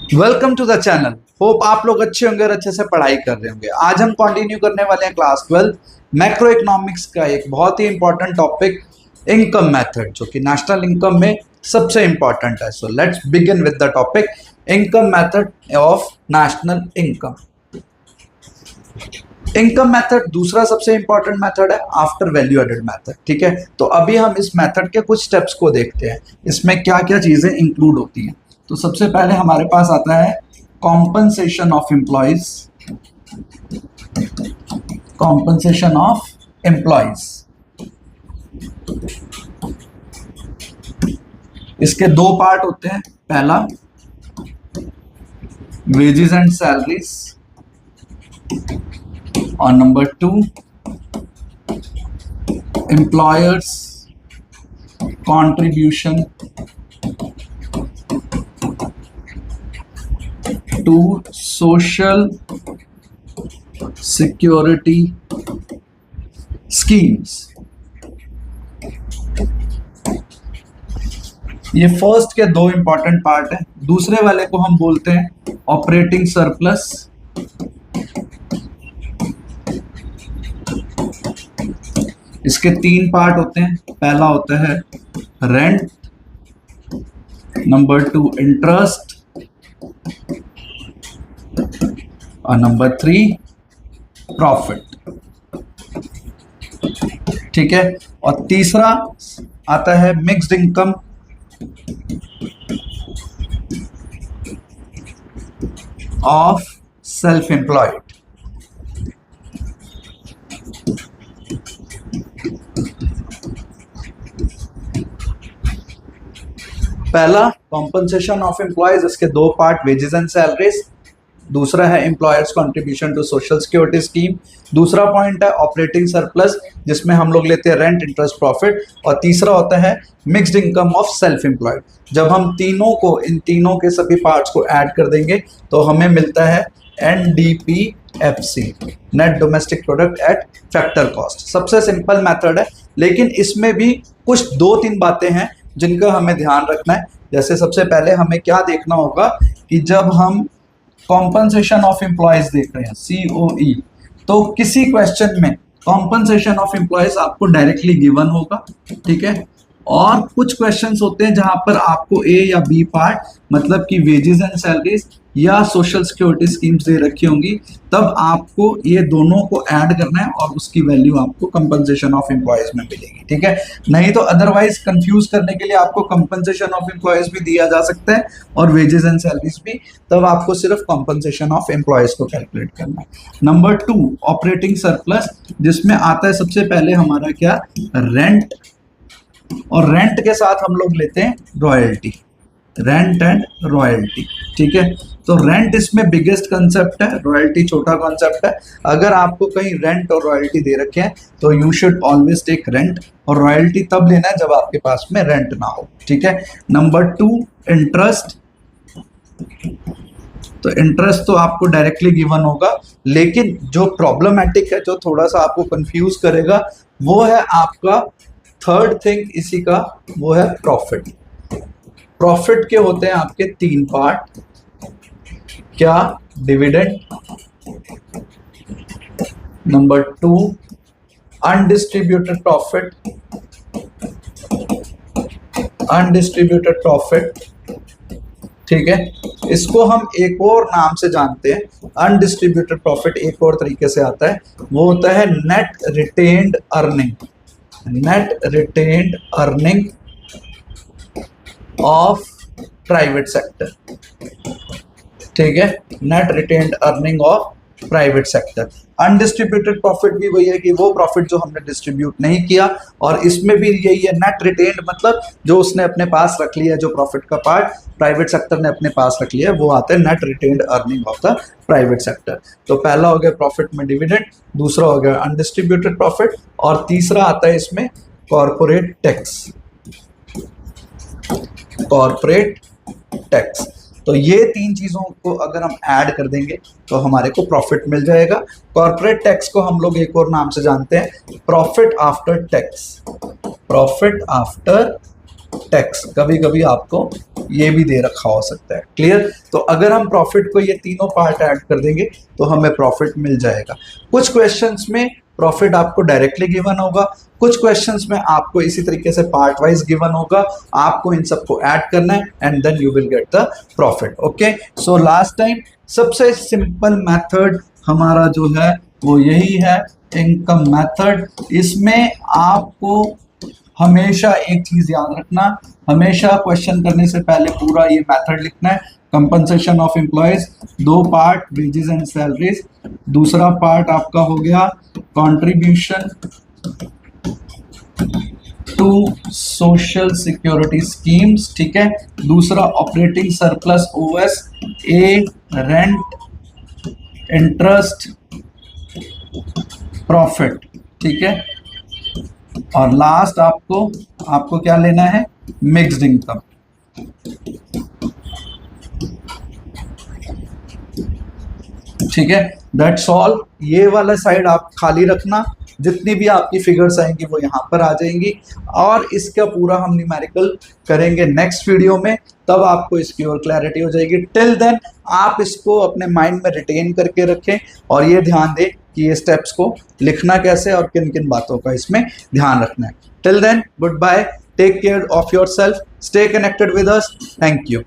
Welcome to the channel. Hope आप लोग अच्छे होंगे और अच्छे से पढ़ाई कर रहे होंगे। आज हम कंटिन्यू करने वाले हैं क्लास 12 मैक्रो इकोनॉमिक्स का एक बहुत ही इंपॉर्टेंट टॉपिक इनकम मेथड, जो कि नेशनल इनकम में सबसे इंपॉर्टेंट है। So let's begin with the topic income method of national income. Income method दूसरा सबसे इंपॉर्टेंट मेथड है आफ्टर वैल्यू एडेड मेथड। ठीक है, तो अभी हम इस मेथड के कुछ स्टेप्स को देखते हैं, इसमें क्या क्या चीजें इंक्लूड होती हैं। तो सबसे पहले हमारे पास आता है compensation of employees. Compensation of employees, इसके दो पार्ट होते हैं। पहला वेजेस एंड सैलरीज और number 2 employers contribution to social security schemes. ये फर्स्ट के दो इंपॉर्टेंट पार्ट है। दूसरे वाले को हम बोलते हैं ऑपरेटिंग सरप्लस। इसके तीन पार्ट होते हैं। पहला होता है रेंट, नंबर 2 इंटरेस्ट और नंबर 3 प्रॉफिट। ठीक है, और तीसरा आता है mixed income of self employed. पहला कॉम्पनसेशन ऑफ एम्प्लॉयज, इसके दो पार्ट वेजेस एंड सैलरीज। दूसरा है employers contribution to social security scheme. दूसरा पॉइंट है ऑपरेटिंग सरप्लस, जिसमें हम लोग लेते हैं रेंट, इंटरेस्ट, प्रॉफिट। और तीसरा होता है mixed income of self employed. जब हम तीनों को, इन तीनों के सभी पार्ट्स को ऐड कर देंगे तो हमें मिलता है NDPFC, net domestic product at factor cost. सबसे सिंपल मेथड है, लेकिन इसमें भी कुछ 2-3 बातें हैं जिनका हमें ध्यान रखना है। जैसे सबसे पहले हमें क्या देखना होगा कि जब हम कॉम्पनसेशन ऑफ एम्प्लॉयज देख रहे हैं COE, तो किसी क्वेश्चन में कॉम्पनसेशन ऑफ एम्प्लॉयज आपको डायरेक्टली गिवन होगा। ठीक है, और कुछ क्वेश्चंस होते हैं जहां पर आपको A या B पार्ट, मतलब कि वेजेस एंड सैलरीज या सोशल सिक्योरिटी स्कीम्स दे रखी होंगी, तब आपको ये दोनों को ऐड करना है और उसकी वैल्यू आपको कंपनसेशन ऑफ एम्प्लॉयज में मिलेगी। ठीक है, नहीं तो अदरवाइज कंफ्यूज करने के लिए आपको कंपनसेशन ऑफ एम्प्लॉयज भी दिया जा सकता है और वेजेस एंड सैलरीज भी, तब आपको सिर्फ कंपनसेशन ऑफ एम्प्लॉयज को कैलकुलेट करना है। नंबर 2 ऑपरेटिंग सरप्लस, जिसमें आता है सबसे पहले हमारा क्या, रेंट, और रेंट के साथ हम लोग लेते हैं रॉयल्टी, रेंट एंड रॉयल्टी। ठीक है, तो रेंट इसमें बिगेस्ट कंसेप्ट है, रॉयल्टी छोटा कंसेप्ट है। अगर आपको कहीं रेंट और रॉयल्टी दे रखे हैं तो you should always take rent, और रॉयल्टी तब लेना है जब आपके पास में रेंट ना हो। ठीक है, नंबर 2 इंटरेस्ट। तो इंटरेस्ट तो आपको डायरेक्टली गिवन होगा, लेकिन जो प्रॉब्लमेटिक है, जो थोड़ा सा आपको कंफ्यूज करेगा, वो है आपका थर्ड थिंग इसी का, वो है प्रॉफिट। प्रॉफिट के होते हैं आपके 3 पार्ट। क्या, dividend, number 2 undistributed profit, undistributed profit. ठीक है, इसको हम एक और नाम से जानते हैं। अनडिस्ट्रीब्यूटेड प्रॉफिट एक और तरीके से आता है, वो होता है net retained earning, net retained earning of private sector. ठीक है, net retained earning of private sector. Undistributed profit भी वही है कि वो प्रॉफिट जो हमने डिस्ट्रीब्यूट नहीं किया, और इसमें भी यही है, नेट रिटेन्ड मतलब जो उसने अपने पास रख लिया, जो प्रॉफिट का पार्ट प्राइवेट सेक्टर ने अपने पास रख लिया, वो आता है net retained earning of the private sector. तो पहला हो गया प्रॉफिट में डिविडेंड, दूसरा हो गया अनडिस्ट्रीब्यूटेड प्रॉफिट, और तीसरा आता है इसमें कॉर्पोरेट टैक्स, कॉर्पोरेट टैक्स। तो ये 3 चीजों को अगर हम ऐड कर देंगे तो हमारे को प्रॉफिट मिल जाएगा। कॉर्पोरेट टैक्स को हम लोग एक और नाम से जानते हैं profit after tax, profit after tax, कभी कभी आपको ये भी दे रखा हो सकता है। क्लियर? तो अगर हम प्रॉफिट को ये तीनों पार्ट ऐड कर देंगे तो हमें प्रॉफिट मिल जाएगा। कुछ क्वेश्चंस में प्रॉफिट आपको डायरेक्टली गिवन होगा, कुछ क्वेश्चंस में आपको इसी तरीके से पार्ट वाइज गिवन होगा, आपको इन सबको ऐड करना है and then you will get the profit. Okay, so last time सबसे सिंपल मेथड हमारा जो है वो यही है, इनकम मेथड। इसमें आपको हमेशा एक चीज याद रखना, हमेशा क्वेश्चन करने से पहले पूरा ये मेथड लिखना है। कंपनसेशन ऑफ एम्प्लॉयज, दो पार्ट वेजेस एंड सैलरीज, दूसरा पार्ट आपका हो गया contribution to social security schemes, ठीक है। दूसरा operating surplus OS, A rent, interest, profit, ठीक है। और लास्ट आपको क्या लेना है, मिक्स्ड इनकम। ठीक है, दैट्स ऑल। ये वाला साइड आप खाली रखना, जितनी भी आपकी फिगर्स आएंगी वो यहाँ पर आ जाएंगी, और इसका पूरा हम न्यूमेरिकल करेंगे नेक्स्ट वीडियो में, तब आपको इसकी और क्लैरिटी हो जाएगी। टिल देन आप इसको अपने माइंड में रिटेन करके रखें और ये ध्यान दें कि ये स्टेप्स को लिखना कैसे और किन किन बातों का इसमें ध्यान रखना है। Till then, goodbye, take care of yourself, stay connected with us, thank you.